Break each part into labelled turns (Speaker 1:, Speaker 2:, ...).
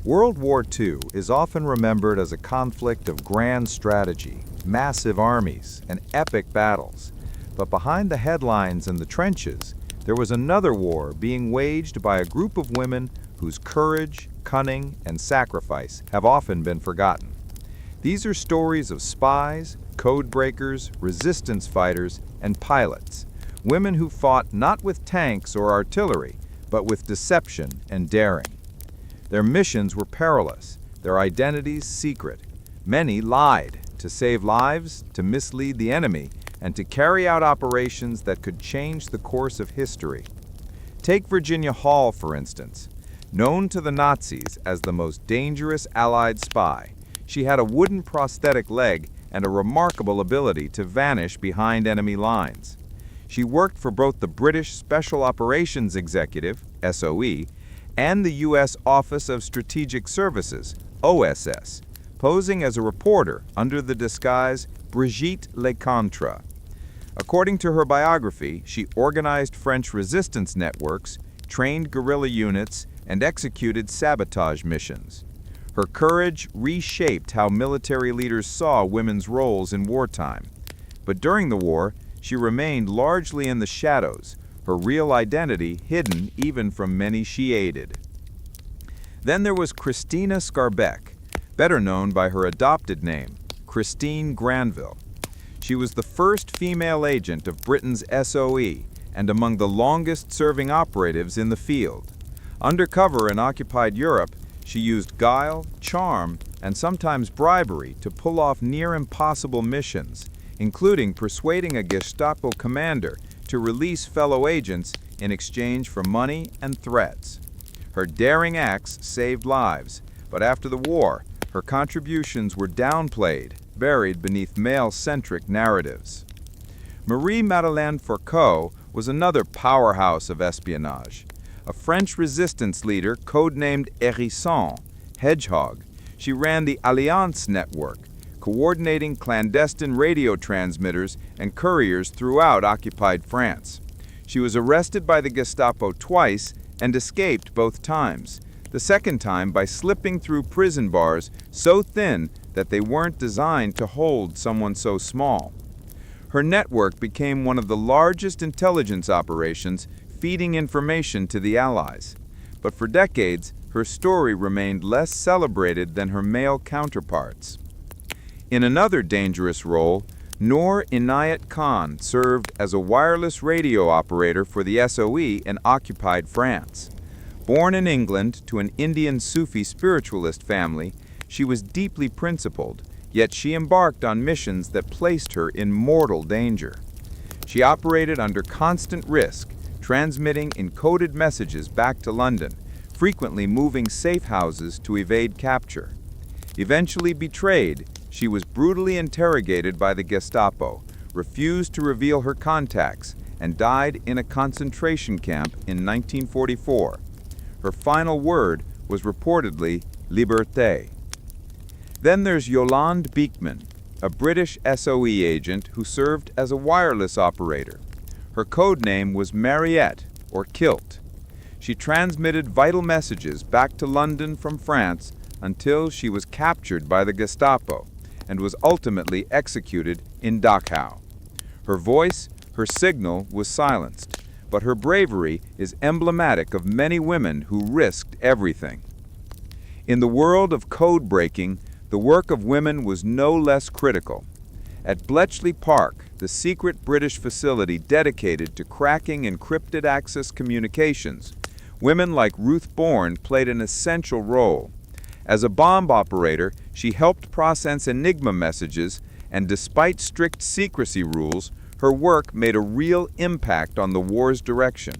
Speaker 1: World War II is often remembered as a conflict of grand strategy, massive armies, and epic battles. But behind the headlines and the trenches, there was another war being waged by a group of women whose courage, cunning, and sacrifice have often been forgotten. These are stories of spies, codebreakers, resistance fighters, and pilots, women who fought not with tanks or artillery, but with deception and daring. Their missions were perilous, their identities secret. Many lied to save lives, to mislead the enemy, and to carry out operations that could change the course of history. Take Virginia Hall, for instance. Known to the Nazis as the most dangerous Allied spy, she had a wooden prosthetic leg and a remarkable ability to vanish behind enemy lines. She worked for both the British Special Operations Executive, SOE, and the U.S. Office of Strategic Services, OSS, posing as a reporter under the disguise Brigitte Lecointre. According to her biography, she organized French resistance networks, trained guerrilla units, and executed sabotage missions. Her courage reshaped how military leaders saw women's roles in wartime. But during the war, she remained largely in the shadows, her real identity hidden even from many she aided. Then there was Krystyna Skarbek, better known by her adopted name, Christine Granville. She was the first female agent of Britain's SOE and among the longest-serving operatives in the field. Undercover in occupied Europe, she used guile, charm, and sometimes bribery to pull off near-impossible missions, including persuading a Gestapo commander to release fellow agents in exchange for money and threats. Her daring acts saved lives, but after the war, her contributions were downplayed, buried beneath male-centric narratives. Marie-Madeleine Fourcault was another powerhouse of espionage. A French resistance leader codenamed Hérisson, Hedgehog, she ran the Alliance network, coordinating clandestine radio transmitters and couriers throughout occupied France. She was arrested by the Gestapo twice and escaped both times, the second time by slipping through prison bars so thin that they weren't designed to hold someone so small. Her network became one of the largest intelligence operations, feeding information to the Allies. But for decades, her story remained less celebrated than her male counterparts. In another dangerous role, Noor Inayat Khan served as a wireless radio operator for the SOE in occupied France. Born in England to an Indian Sufi spiritualist family, she was deeply principled, yet she embarked on missions that placed her in mortal danger. She operated under constant risk, transmitting encoded messages back to London, frequently moving safe houses to evade capture. Eventually betrayed, she was brutally interrogated by the Gestapo, refused to reveal her contacts, and died in a concentration camp in 1944. Her final word was reportedly liberté. Then there's Yolande Beekman, a British SOE agent who served as a wireless operator. Her code name was Mariette, or Kilt. She transmitted vital messages back to London from France until she was captured by the Gestapo and was ultimately executed in Dachau. Her voice, her signal, was silenced, but her bravery is emblematic of many women who risked everything. In the world of code breaking, the work of women was no less critical. At Bletchley Park, the secret British facility dedicated to cracking encrypted access communications, women like Ruth Bourne played an essential role. As a bomb operator, she helped process Enigma messages, and despite strict secrecy rules, her work made a real impact on the war's direction.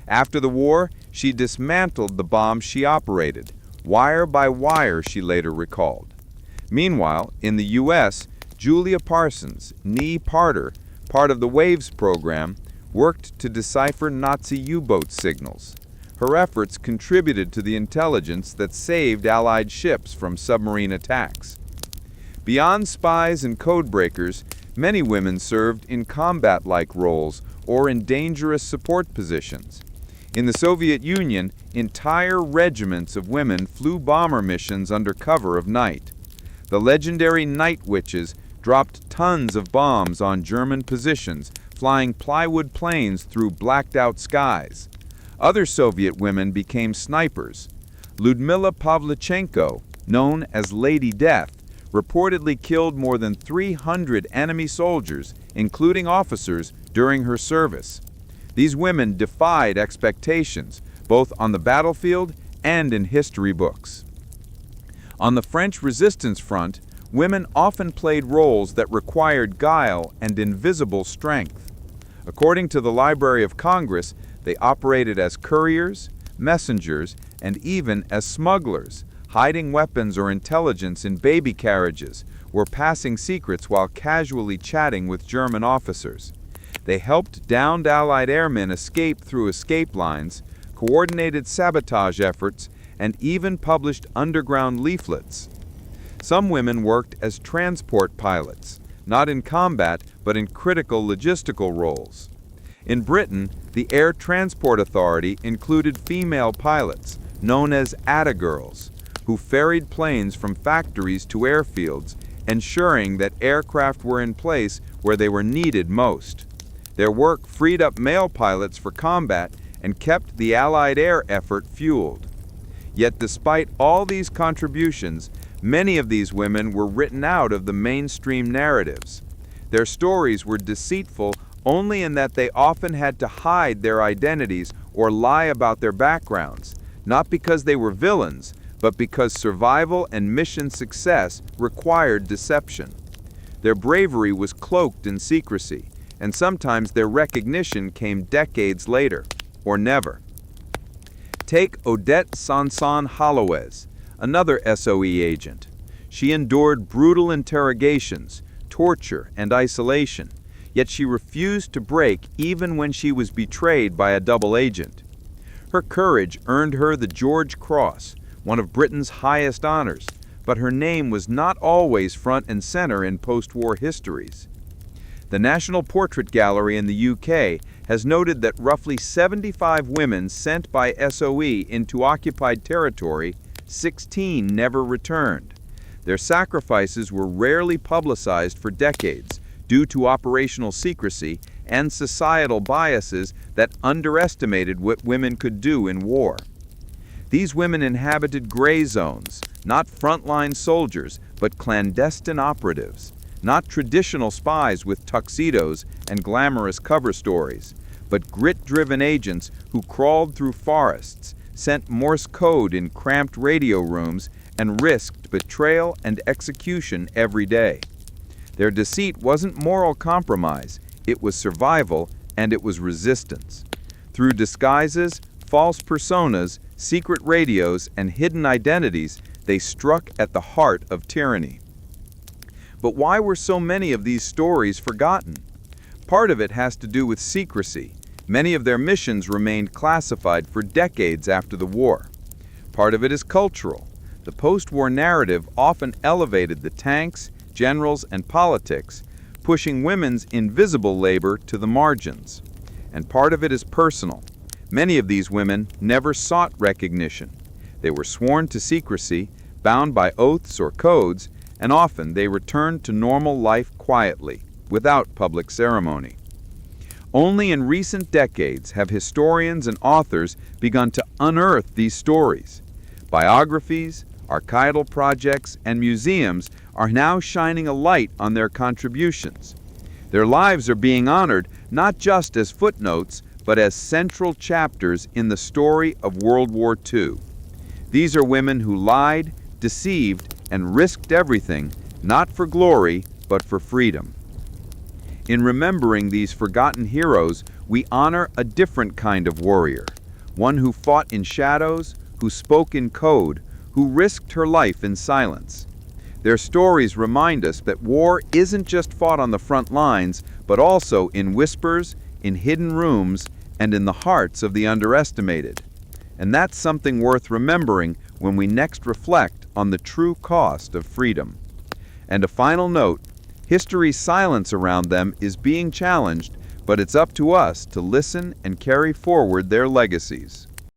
Speaker 1: After the war, she dismantled the bombs she operated, wire by wire, she later recalled. Meanwhile, in the U.S., Julia Parsons, nee Parter, part of the WWII program, worked to decipher Nazi U-boat signals. Her efforts contributed to the intelligence that saved Allied ships from submarine attacks. Beyond spies and codebreakers, many women served in combat-like roles or in dangerous support positions.
Speaker 2: In the Soviet Union, entire regiments of women flew bomber missions under cover of night. The legendary Night Witches dropped tons of bombs on German positions, flying plywood planes through blacked-out skies. Other Soviet women became snipers. Lyudmila Pavlichenko, known as Lady Death, reportedly killed more than 300 enemy soldiers, including officers, during her service. These women defied expectations, both on the battlefield and in history books. On the French resistance front, women often played roles that required guile and invisible strength. According to the Library of Congress, they operated as couriers, messengers, and even as smugglers, hiding weapons or intelligence in baby carriages, or passing secrets while casually chatting with German officers. They helped downed Allied airmen escape through escape lines, coordinated sabotage efforts, and even published underground leaflets. Some women worked as transport pilots, not in combat but in critical logistical roles. In Britain, the Air Transport Authority included female pilots, known as Atta Girls, who ferried planes from factories to airfields, ensuring that aircraft were in place where they were needed most. Their work freed up male pilots for combat and kept the Allied air effort fueled. Yet despite all these contributions, many of these women were written out of the mainstream narratives. Their stories were deceitful only in that they often had to hide their identities or lie about their backgrounds, not because they were villains, but because survival and mission success required deception. Their bravery was cloaked in secrecy, and sometimes their recognition came decades later, or never. Take Odette Sanson Hollowes, another SOE agent. She endured brutal interrogations, torture, and isolation, yet she refused to break even when she was betrayed by a double agent. Her courage earned her the George Cross, one of Britain's highest honors, but her name was not always front and center in post-war histories. The National Portrait Gallery in the UK has noted that roughly 75 women sent by SOE into occupied territory, 16 never returned. Their sacrifices were rarely publicized for decades due to operational secrecy and societal biases that underestimated what women could do in war. These women inhabited gray zones, not frontline soldiers, but clandestine operatives, not traditional spies with tuxedos and glamorous cover stories, but grit-driven agents who crawled through forests, sent Morse code in cramped radio rooms, and risked betrayal and execution every day. Their deceit wasn't moral compromise, it was survival, and it was resistance. Through disguises, false personas, secret radios, and hidden identities, they struck at the heart of tyranny. But why were so many of these stories forgotten? Part of it has to do with secrecy. Many of their missions remained classified for decades after the war. Part of it is cultural. The post-war narrative often elevated the tanks, generals, and politics, pushing women's invisible labor to the margins. And part of it is personal. Many of these women never sought recognition. They were sworn to secrecy, bound by oaths or codes, and often they returned to normal life quietly, without public ceremony. Only in recent decades have historians and authors begun to unearth these stories. Biographies, archival projects, and museums are now shining a light on their contributions. Their lives are being honored not just as footnotes, but as central chapters in the story of World War II. These are women who lied, deceived, and risked everything, not for glory, but for freedom. In remembering these forgotten heroes, we honor a different kind of warrior, one who fought in shadows, who spoke in code, who risked her life in silence. Their stories remind us that war isn't just fought on the front lines, but also in whispers, in hidden rooms, and in the hearts of the underestimated. And that's something worth remembering when we next reflect on the true cost of freedom. And a final note, history's silence around them is being challenged, but it's up to us to listen and carry forward their legacies.